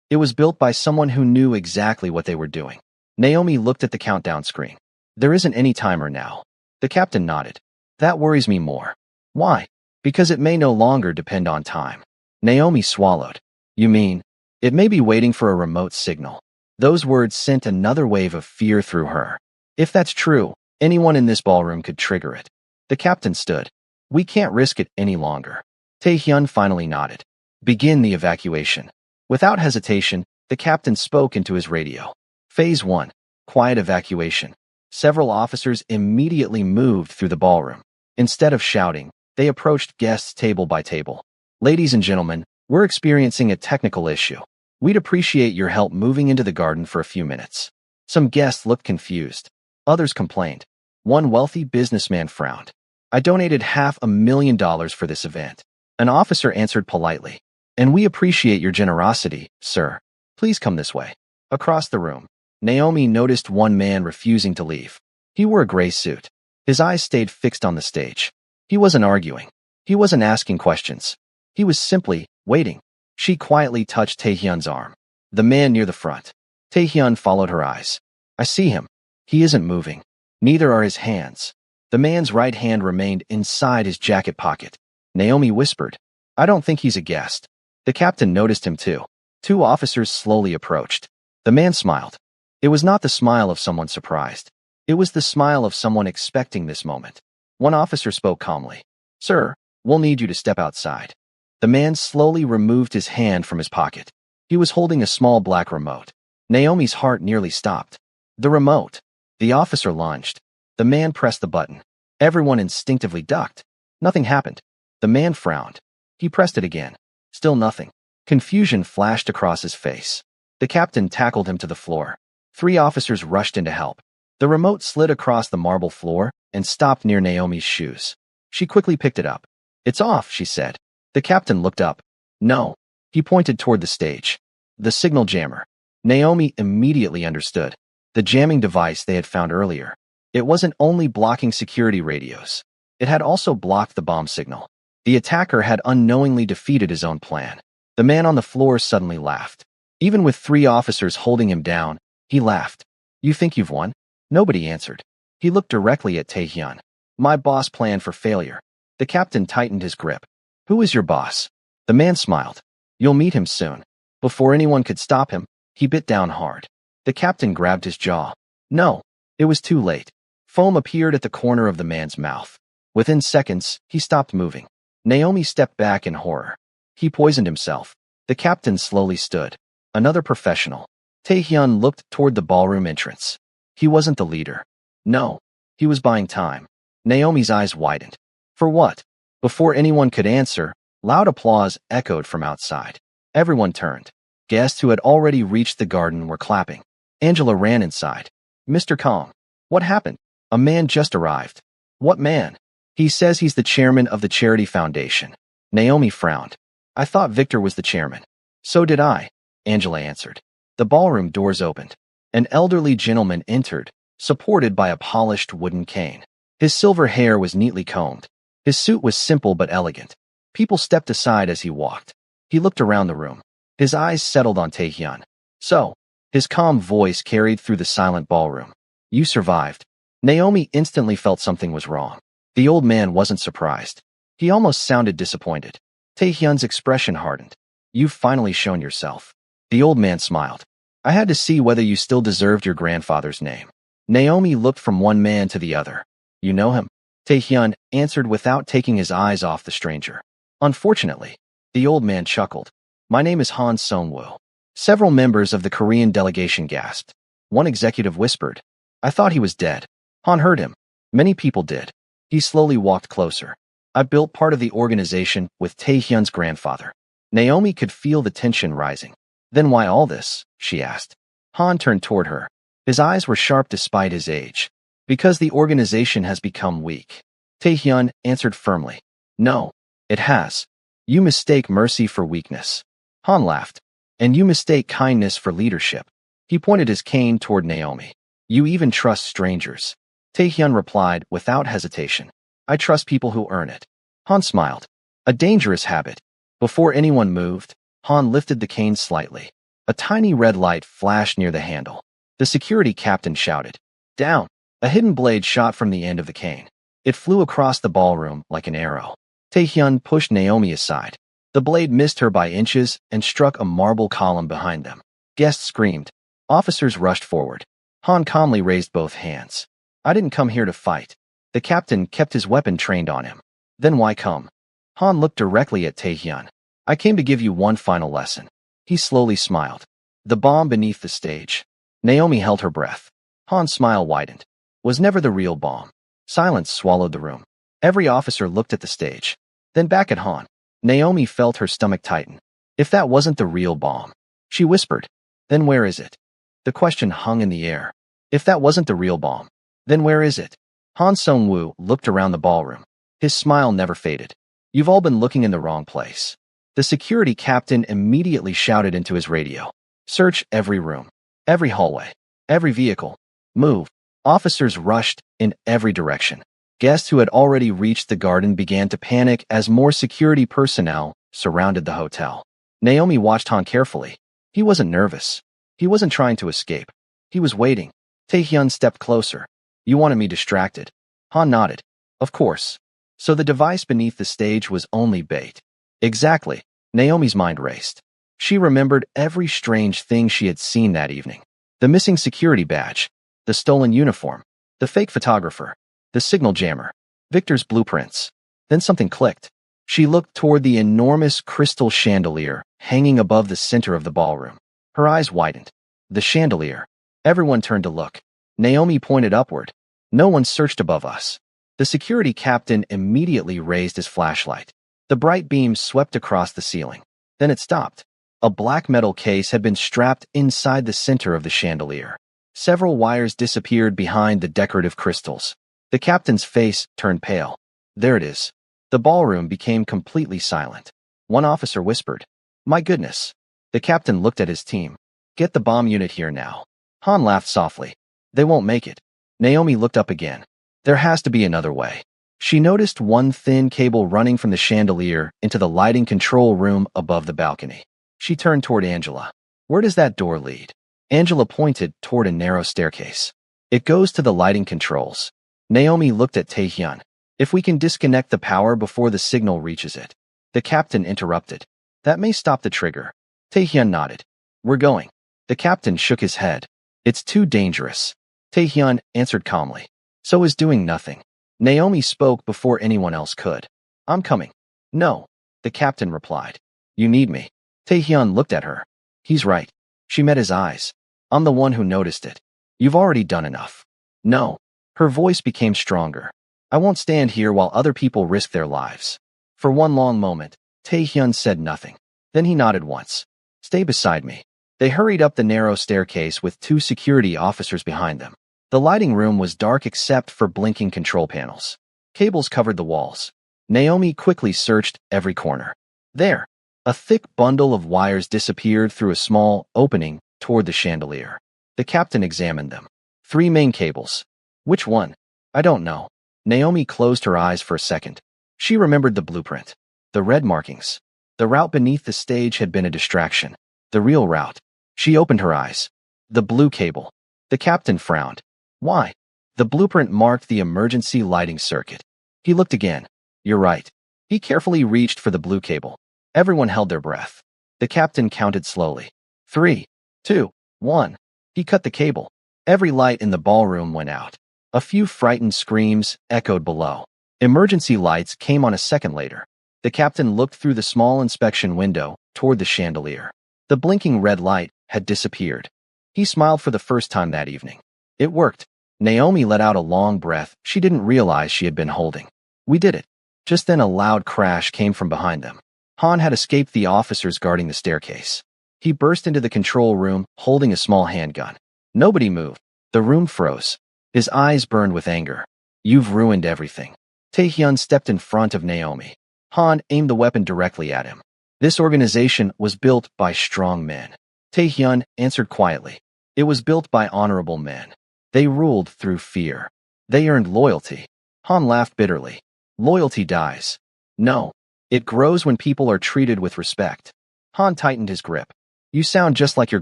"It was built by someone who knew exactly what they were doing." Naomi looked at the countdown screen. "There isn't any timer now." The captain nodded. That worries me more. Why? Because it may no longer depend on time. Naomi swallowed. You mean, it may be waiting for a remote signal. Those words sent another wave of fear through her. If that's true, anyone in this ballroom could trigger it. The captain stood. We can't risk it any longer. Taehyun finally nodded. Begin the evacuation. Without hesitation, the captain spoke into his radio. Phase 1. Quiet evacuation. Several officers immediately moved through the ballroom. Instead of shouting, they approached guests table by table. Ladies and gentlemen, we're experiencing a technical issue. We'd appreciate your help moving into the garden for a few minutes. Some guests looked confused. Others complained. One wealthy businessman frowned. I donated $500,000 for this event. An officer answered politely. And we appreciate your generosity, sir. Please come this way. Across the room, Naomi noticed one man refusing to leave. He wore a gray suit. His eyes stayed fixed on the stage. He wasn't arguing. He wasn't asking questions. He was simply waiting. She quietly touched Taehyun's arm. The man near the front. Taehyun followed her eyes. I see him. He isn't moving. Neither are his hands. The man's right hand remained inside his jacket pocket. Naomi whispered, I don't think he's a guest. The captain noticed him too. Two officers slowly approached. The man smiled. It was not the smile of someone surprised. It was the smile of someone expecting this moment. One officer spoke calmly. Sir, we'll need you to step outside. The man slowly removed his hand from his pocket. He was holding a small black remote. Naomi's heart nearly stopped. The remote. The officer lunged. The man pressed the button. Everyone instinctively ducked. Nothing happened. The man frowned. He pressed it again. Still nothing. Confusion flashed across his face. The captain tackled him to the floor. Three officers rushed in to help. The remote slid across the marble floor and stopped near Naomi's shoes. She quickly picked it up. It's off, she said. The captain looked up. No. He pointed toward the stage. The signal jammer. Naomi immediately understood. The jamming device they had found earlier. It wasn't only blocking security radios. It had also blocked the bomb signal. The attacker had unknowingly defeated his own plan. The man on the floor suddenly laughed. Even with three officers holding him down, he laughed. You think you've won? Nobody answered. He looked directly at Taehyun. My boss planned for failure. The captain tightened his grip. Who is your boss? The man smiled. You'll meet him soon. Before anyone could stop him, he bit down hard. The captain grabbed his jaw. No, it was too late. Foam appeared at the corner of the man's mouth. Within seconds, he stopped moving. Naomi stepped back in horror. He poisoned himself. The captain slowly stood. Another professional. Taehyun looked toward the ballroom entrance. He wasn't the leader. No, he was buying time. Naomi's eyes widened. For what? Before anyone could answer, loud applause echoed from outside. Everyone turned. Guests who had already reached the garden were clapping. Angela ran inside. Mr. Kong. What happened? A man just arrived. What man? He says he's the chairman of the charity foundation. Naomi frowned. I thought Victor was the chairman. So did I, Angela answered. The ballroom doors opened. An elderly gentleman entered, supported by a polished wooden cane. His silver hair was neatly combed. His suit was simple but elegant. People stepped aside as he walked. He looked around the room. His eyes settled on Taehyun. So, his calm voice carried through the silent ballroom. You survived. Naomi instantly felt something was wrong. The old man wasn't surprised. He almost sounded disappointed. Taehyun's expression hardened. You've finally shown yourself. The old man smiled. I had to see whether you still deserved your grandfather's name. Naomi looked from one man to the other. You know him? Taehyun answered without taking his eyes off the stranger. Unfortunately, the old man chuckled. My name is Han Song-woo. Several members of the Korean delegation gasped. One executive whispered. I thought he was dead. Han heard him. Many people did. He slowly walked closer. I built part of the organization with Taehyun's grandfather. Naomi could feel the tension rising. Then why all this? She asked. Han turned toward her. His eyes were sharp despite his age. Because the organization has become weak. Taehyun answered firmly. No, it has. You mistake mercy for weakness. Han laughed. And you mistake kindness for leadership. He pointed his cane toward Naomi. You even trust strangers. Taehyun replied without hesitation. I trust people who earn it. Han smiled. A dangerous habit. Before anyone moved, Han lifted the cane slightly. A tiny red light flashed near the handle. The security captain shouted. Down. A hidden blade shot from the end of the cane. It flew across the ballroom like an arrow. Taehyun pushed Naomi aside. The blade missed her by inches and struck a marble column behind them. Guests screamed. Officers rushed forward. Han calmly raised both hands. I didn't come here to fight. The captain kept his weapon trained on him. Then why come? Han looked directly at Taehyun. I came to give you one final lesson. He slowly smiled. The bomb beneath the stage. Naomi held her breath. Han's smile widened. Was never the real bomb. Silence swallowed the room. Every officer looked at the stage. Then back at Han. Naomi felt her stomach tighten. If that wasn't the real bomb, she whispered, then where is it? The question hung in the air. If that wasn't the real bomb, then where is it? Han Sung-woo looked around the ballroom. His smile never faded. You've all been looking in the wrong place. The security captain immediately shouted into his radio. Search every room, every hallway, every vehicle. Move. Officers rushed in every direction. Guests who had already reached the garden began to panic as more security personnel surrounded the hotel. Naomi watched Han carefully. He wasn't nervous. He wasn't trying to escape. He was waiting. Taehyun stepped closer. You wanted me distracted. Han nodded. Of course. So the device beneath the stage was only bait. Exactly. Naomi's mind raced. She remembered every strange thing she had seen that evening. The missing security badge, the stolen uniform, the fake photographer, the signal jammer, Victor's blueprints. Then something clicked. She looked toward the enormous crystal chandelier hanging above the center of the ballroom. Her eyes widened. The chandelier. Everyone turned to look. Naomi pointed upward. No one searched above us. The security captain immediately raised his flashlight. The bright beam swept across the ceiling. Then it stopped. A black metal case had been strapped inside the center of the chandelier. Several wires disappeared behind the decorative crystals. The captain's face turned pale. There it is. The ballroom became completely silent. One officer whispered, My goodness. The captain looked at his team. Get the bomb unit here now. Han laughed softly. They won't make it. Naomi looked up again. There has to be another way. She noticed one thin cable running from the chandelier into the lighting control room above the balcony. She turned toward Angela. Where does that door lead? Angela pointed toward a narrow staircase. It goes to the lighting controls. Naomi looked at Taehyun. If we can disconnect the power before the signal reaches it. The captain interrupted. That may stop the trigger. Taehyun nodded. We're going. The captain shook his head. It's too dangerous. Taehyun answered calmly. So is doing nothing. Naomi spoke before anyone else could. I'm coming. No. The captain replied. You need me. Taehyun looked at her. He's right. She met his eyes. I'm the one who noticed it. You've already done enough. No. Her voice became stronger. I won't stand here while other people risk their lives. For one long moment, Taehyun said nothing. Then he nodded once. Stay beside me. They hurried up the narrow staircase with 2 security officers behind them. The lighting room was dark except for blinking control panels. Cables covered the walls. Naomi quickly searched every corner. There, a thick bundle of wires disappeared through a small opening toward the chandelier. The captain examined them. 3 main cables. Which one? I don't know. Naomi closed her eyes for a second. She remembered the blueprint. The red markings. The route beneath the stage had been a distraction. The real route. She opened her eyes. The blue cable. The captain frowned. Why? The blueprint marked the emergency lighting circuit. He looked again. You're right. He carefully reached for the blue cable. Everyone held their breath. The captain counted slowly. 3, 2, 1. He cut the cable. Every light in the ballroom went out. A few frightened screams echoed below. Emergency lights came on a second later. The captain looked through the small inspection window toward the chandelier. The blinking red light had disappeared. He smiled for the first time that evening. It worked. Naomi let out a long breath she didn't realize she had been holding. We did it. Just then a loud crash came from behind them. Han had escaped the officers guarding the staircase. He burst into the control room holding a small handgun. Nobody moved. The room froze. His eyes burned with anger. You've ruined everything. Taehyun stepped in front of Naomi. Han aimed the weapon directly at him. This organization was built by strong men. Taehyun answered quietly. It was built by honorable men. They ruled through fear. They earned loyalty. Han laughed bitterly. Loyalty dies. No. It grows when people are treated with respect. Han tightened his grip. You sound just like your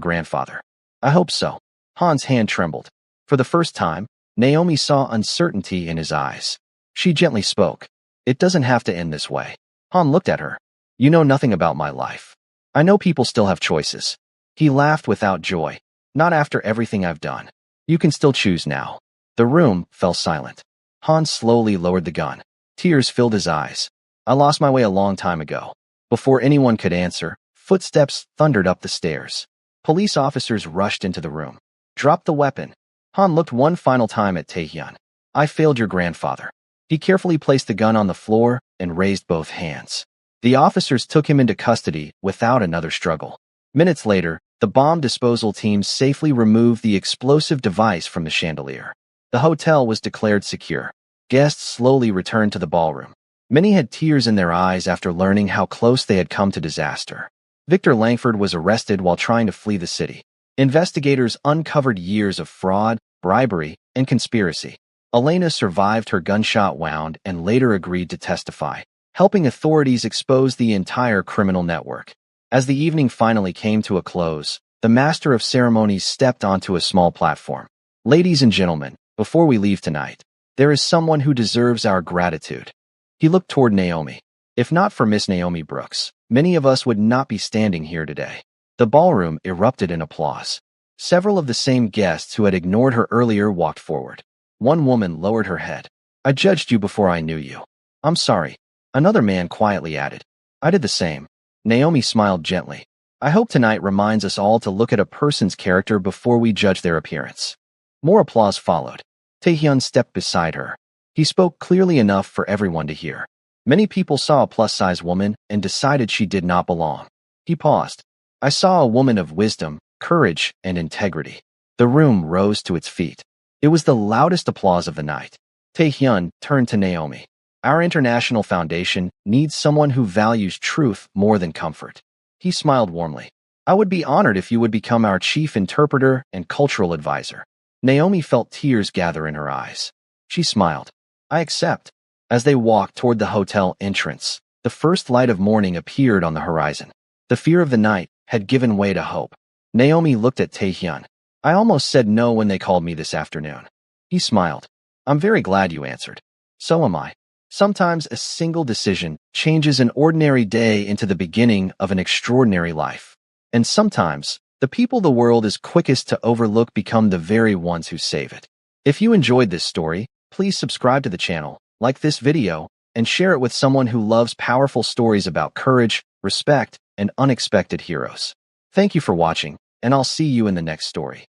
grandfather. I hope so. Han's hand trembled. For the first time, Naomi saw uncertainty in his eyes. She gently spoke. It doesn't have to end this way. Han looked at her. You know nothing about my life. I know people still have choices. He laughed without joy. Not after everything I've done. You can still choose now. The room fell silent. Han slowly lowered the gun. Tears filled his eyes. I lost my way a long time ago. Before anyone could answer, footsteps thundered up the stairs. Police officers rushed into the room. Drop the weapon. Han looked one final time at Taehyun. I failed your grandfather. He carefully placed the gun on the floor and raised both hands. The officers took him into custody without another struggle. Minutes later, the bomb disposal team safely removed the explosive device from the chandelier. The hotel was declared secure. Guests slowly returned to the ballroom. Many had tears in their eyes after learning how close they had come to disaster. Victor Langford was arrested while trying to flee the city. Investigators uncovered years of fraud, bribery, and conspiracy. Elena survived her gunshot wound and later agreed to testify, helping authorities expose the entire criminal network. As the evening finally came to a close, the master of ceremonies stepped onto a small platform. Ladies and gentlemen, before we leave tonight, there is someone who deserves our gratitude. He looked toward Naomi. If not for Miss Naomi Brooks, many of us would not be standing here today. The ballroom erupted in applause. Several of the same guests who had ignored her earlier walked forward. One woman lowered her head. I judged you before I knew you. I'm sorry. Another man quietly added. I did the same. Naomi smiled gently. I hope tonight reminds us all to look at a person's character before we judge their appearance. More applause followed. Taehyun stepped beside her. He spoke clearly enough for everyone to hear. Many people saw a plus-size woman and decided she did not belong. He paused. I saw a woman of wisdom, courage, and integrity. The room rose to its feet. It was the loudest applause of the night. Taehyun turned to Naomi. Our international foundation needs someone who values truth more than comfort. He smiled warmly. I would be honored if you would become our chief interpreter and cultural advisor. Naomi felt tears gather in her eyes. She smiled. I accept. As they walked toward the hotel entrance, the first light of morning appeared on the horizon. The fear of the night had given way to hope. Naomi looked at Taehyun. I almost said no when they called me this afternoon. He smiled. I'm very glad you answered. So am I. Sometimes a single decision changes an ordinary day into the beginning of an extraordinary life. And sometimes, the people the world is quickest to overlook become the very ones who save it. If you enjoyed this story, please subscribe to the channel, like this video, and share it with someone who loves powerful stories about courage, respect, and unexpected heroes. Thank you for watching, and I'll see you in the next story.